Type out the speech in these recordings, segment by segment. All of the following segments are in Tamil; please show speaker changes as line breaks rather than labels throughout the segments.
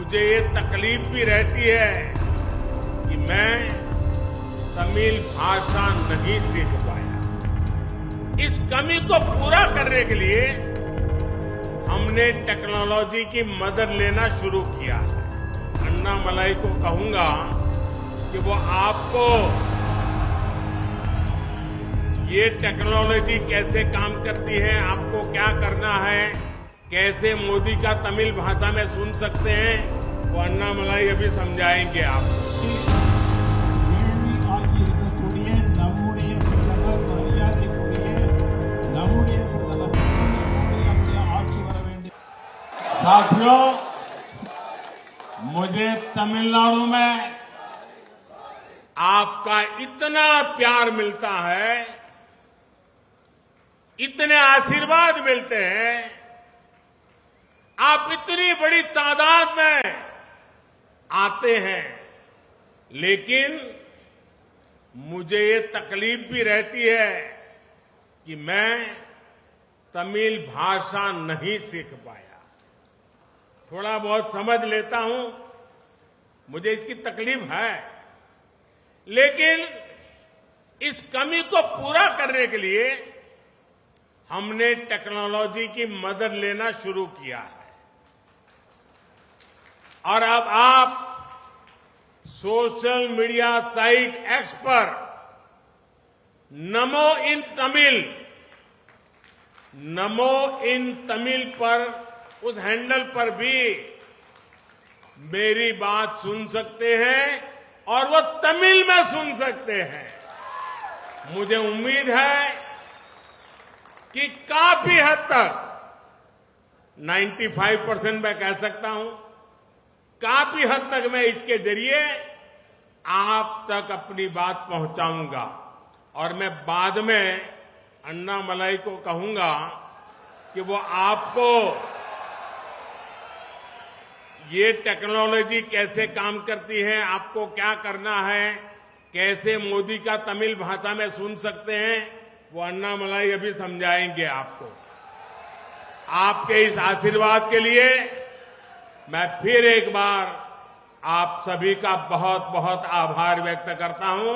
मुझे ये तकलीफ भी रहती है कि मैं तमिल भाषा नहीं सीख पाया। इस कमी को पूरा करने के लिए हमने टेक्नोलॉजी की मदद लेना शुरू किया है। अन्नामलाई को कहूंगा कि वो आपको ये टेक्नोलॉजी कैसे काम करती है, आपको क्या करना है, कैसे मोदी का तमिल भाषा में सुन सकते हैं, वो अन्नामलाई अभी समझाएंगे आपको। साथियों, मुझे तमिलनाडु में आपका इतना प्यार मिलता है, इतने आशीर्वाद मिलते हैं, आप इतनी बड़ी तादाद में आते हैं, लेकिन मुझे ये तकलीफ भी रहती है कि मैं तमिल भाषा नहीं सीख पाया। थोड़ा बहुत समझ लेता हूं, मुझे इसकी तकलीफ है, लेकिन इस कमी को पूरा करने के लिए हमने टेक्नोलॉजी की मदद लेना शुरू किया है। और अब आप सोशल मीडिया साइट एक्स पर नमो इन तमिल पर उस हैंडल पर भी मेरी बात सुन सकते हैं और वो तमिल में सुन सकते हैं। मुझे उम्मीद है कि काफी हद तक 95% मैं कह सकता हूं, काफी हद तक मैं इसके जरिए आप तक अपनी बात पहुंचाऊंगा। और मैं बाद में अन्नामलाई को कहूंगा कि वो आपको ये टेक्नोलॉजी कैसे काम करती है, आपको क्या करना है, कैसे मोदी का तमिल भाषा में सुन सकते हैं, वो अन्नामलाई अभी समझाएंगे आपको। आपके इस आशीर्वाद के लिए मैं फिर एक बार आप सभी का बहुत बहुत आभार व्यक्त करता हूं।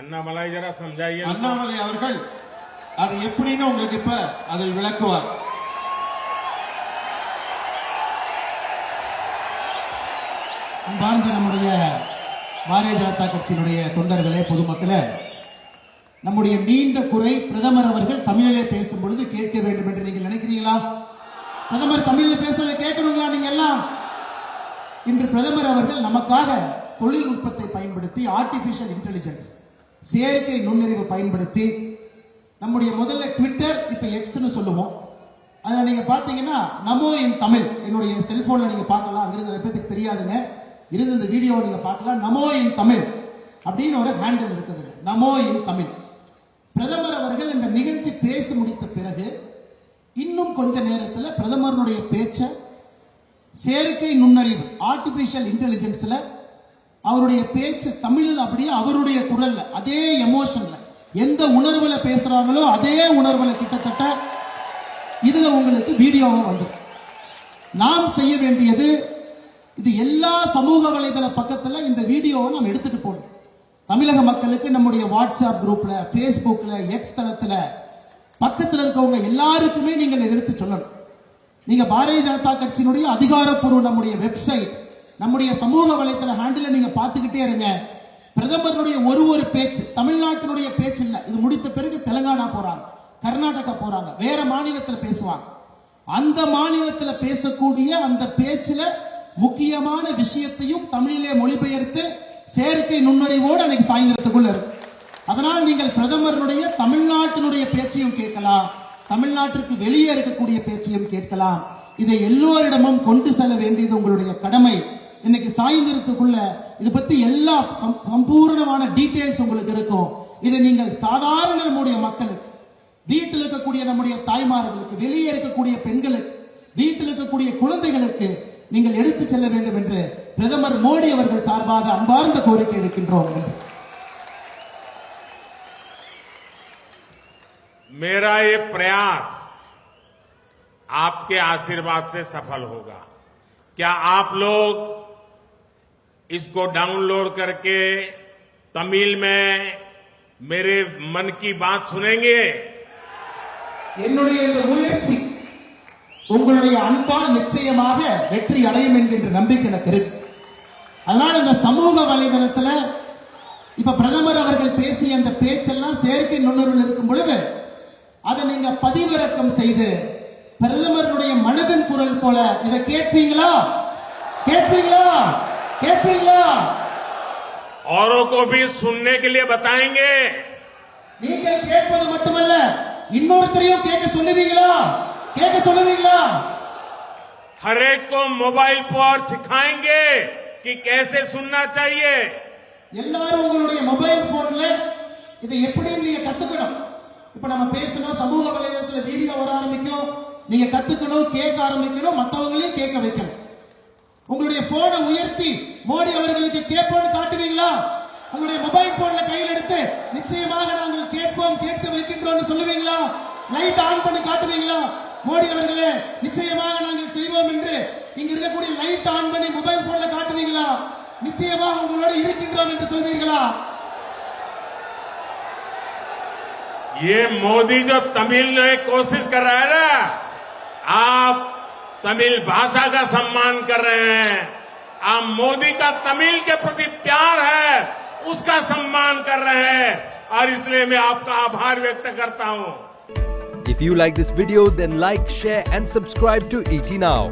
अन्नामलाई जरा समझाइए।
अन्नामलाई அவர்கள் அது எப்படின்னு உங்களுக்கு இப்ப அதை விளக்குவார்। அன்பார்ந்த நம்முடைய பாரதிய ஜனதா கட்சியினுடைய தொண்டர்களே, பொதுமக்களே, நம்முடைய நீண்ட குறை பிரதமர் அவர்கள் தமிழிலே பேசும் பொழுது கேட்க வேண்டும் என்று நீங்கள் நினைக்கிறீங்களா? பிரதமர் தமிழில் பேசுறதை கேட்கணுங்களா? நீங்க எல்லாம் இன்று பிரதமர் அவர்கள் நமக்காக தொழில்நுட்பத்தை பயன்படுத்தி, ஆர்டிபிஷியல் இன்டெலிஜென்ஸ், செயற்கை நுண்ணறிவு பயன்படுத்தி, நம்முடைய முதல்ல ட்விட்டர், இப்ப எக்ஸ்னு சொல்லுவோம், அதுல நீங்க பாத்தீங்கன்னா நமோ இன் தமிழ், என்னுடைய செல்போன்ல நீங்க பார்க்கலாம், அங்கிருந்து நிறைய பேருக்கு தெரியாதுங்க, இருந்த இந்த வீடியோவை நீங்க பார்க்கலாம். நமோ இன் தமிழ் அப்படின்னு ஒரு ஹேண்டில் இருக்குதுங்க, நமோ இன் தமிழ். பிரதமர் அவர்கள் இந்த நிகழ்ச்சி பேசி முடித்த பிறகு இன்னும் கொஞ்ச நேரத்தில் பிரதமருடைய பேச்ச செயற்கை நுண்ணறிவு, ஆர்டிபிஷியல் இன்டெலிஜென்ஸ்ல அவருடைய பேச்சு தமிழில் அப்படியே அவருடைய குரல்ல, அதே எமோஷன்ல, எந்த உணர்வுல பேசுறாங்களோ அதே உணர்வுல கிட்டத்தட்ட இதுல உங்களுக்கு வீடியோவா வந்துடும். நாம் செய்ய வேண்டியது, இது எல்லா சமூக வலைதள பக்கத்துல இந்த வீடியோவை நாம் எடுத்துட்டு போகணும். தமிழக மக்களுக்கு நம்முடைய வாட்ஸ்அப் குரூப்ல, பேஸ்புக்ல, எக்ஸ் தளத்துல பக்கத்தில் இருக்கவங்க எல்லாருக்குமே நீங்கள் எதிர்த்து சொல்லணும். நீங்க பாரதிய ஜனதா கட்சியினுடைய அதிகாரப்பூர்வ நம்முடைய வெப்சைட், நம்முடைய சமூக வலைதள ஹேண்டில் நீங்க பார்த்துக்கிட்டே இருங்க. பிரதமருடைய ஒரு பேச்சு தமிழ்நாட்டினுடைய பேச்சு இல்ல, இது முடித்த பிறகு தெலுங்கானா போறாங்க, கர்நாடகா போறாங்க, வேற மாநிலத்தில் பேசுவாங்க. அந்த மாநிலத்தில் பேசக்கூடிய அந்த பேச்சுல முக்கியமான விஷயத்தையும் தமிழிலே மொழிபெயர்த்து செயற்கை நுண்ணறிவோடு அன்னைக்கு சாயந்தரத்துக்குள்ள இருக்கு. அதனால் நீங்கள் பிரதமருடைய தமிழ்நாட்டினுடைய பேச்சையும் கேட்கலாம், தமிழ்நாட்டிற்கு வெளியே இருக்கக்கூடிய பேச்சையும் கேட்கலாம். இதை எல்லோரிடமும் கொண்டு செல்ல வேண்டியது உங்களுடைய கடமை. இன்னைக்கு சாயந்தரத்துக்குள்ள இது பத்தி எல்லா சம்பூர்ணமான டீடைல்ஸ் உங்களுக்கு இருக்கும். இதை நீங்கள் சாதாரண நம்முடைய மக்களுக்கு, வீட்டில் இருக்கக்கூடிய நம்முடைய தாய்மார்களுக்கு, வெளியே இருக்கக்கூடிய பெண்களுக்கு, வீட்டில் இருக்கக்கூடிய குழந்தைகளுக்கு நீங்கள் எடுத்து செல்ல வேண்டும் என்று பிரதமர் மோடி அவர்கள் சார்பாக அன்பார்ந்த கோரிக்கை வைக்கின்றோம்.
मेरा ये प्रयास आपके आशीर्वाद से सफल होगा। क्या आप लोग इसको डाउनलोड करके तमिल में मेरे मन की बात सुनेंगे।
என்னுடைய இந்த முயற்சி உங்களுடைய அன்பால் நிச்சயமாக வெற்றி அடையும் என்கின்ற நம்பிக்கை எனக்கு இருக்கு. அதனால இந்த சமூக வலைதளத்துல இப்ப பிரதமர் அவர்கள் பேசிய அந்த பேச்செல்லாம் செயற்கை நுண்ணறிவில் இருக்கும் பொழுது அதை நீங்க பதிவிறக்கம் செய்து பிரதமருடைய மனதின் குரல் போல இதை கேட்பீங்களா? கேட்பீங்களா? கேட்பீங்களா?
औरों को भी सुनने के लिए बताएंगे।
நீங்கள் கேட்பது மட்டுமல்ல இன்னொருத்தரையும் கேட்க சொல்லுவீங்களா? கேட்க சொல்லுவீங்களா?
हर एक को मोबाइल पर सिखाएंगे कि कैसे सुनना चाहिए।
எல்லாரும் உங்களுடைய மொபைல் போன்ல இதை எப்படி நீங்க கத்துக்கணும். இப்ப நம்ம பேசணும், சமூக வலைதளத்துல வீடியோ வர ஆரம்பிக்கும், நீங்க கத்துக்கணும், கேட்க ஆரம்பிக்கணும், மற்றவங்களையும் கேட்க வைக்கணும். உங்களுடைய போனை உயர்த்தி மோடி அவர்களுக்கு கேட்போம்னு காட்டுவீங்களா? உங்களுடைய மொபைல் போன்ல கையில் எடுத்து நிச்சயமாக நாங்கள் கேட்போம், கேட்க வைக்கின்றோம் சொல்லுவீங்களா? லைட் ஆன் பண்ணி காட்டுவீங்களா? மோடி அவர்களே நிச்சயமாக நாங்கள் செய்வோம் என்று இங்க இருக்கக்கூடிய லைட் ஆன் பண்ணி மொபைல் போன்ல காட்டுவீங்களா? நிச்சயமாக உங்களோடு இருக்கின்றோம் என்று சொல்வீர்களா?
ये मोदी जो तमिल में कोशिश कर रहा है ना, आप तमिल भाषा का सम्मान कर रहे हैं, आप मोदी का तमिल के प्रति प्यार है उसका सम्मान कर रहे हैं, और इसलिए मैं आपका आभार व्यक्त करता हूं।
If you like this video, then like, share and subscribe to ET Now.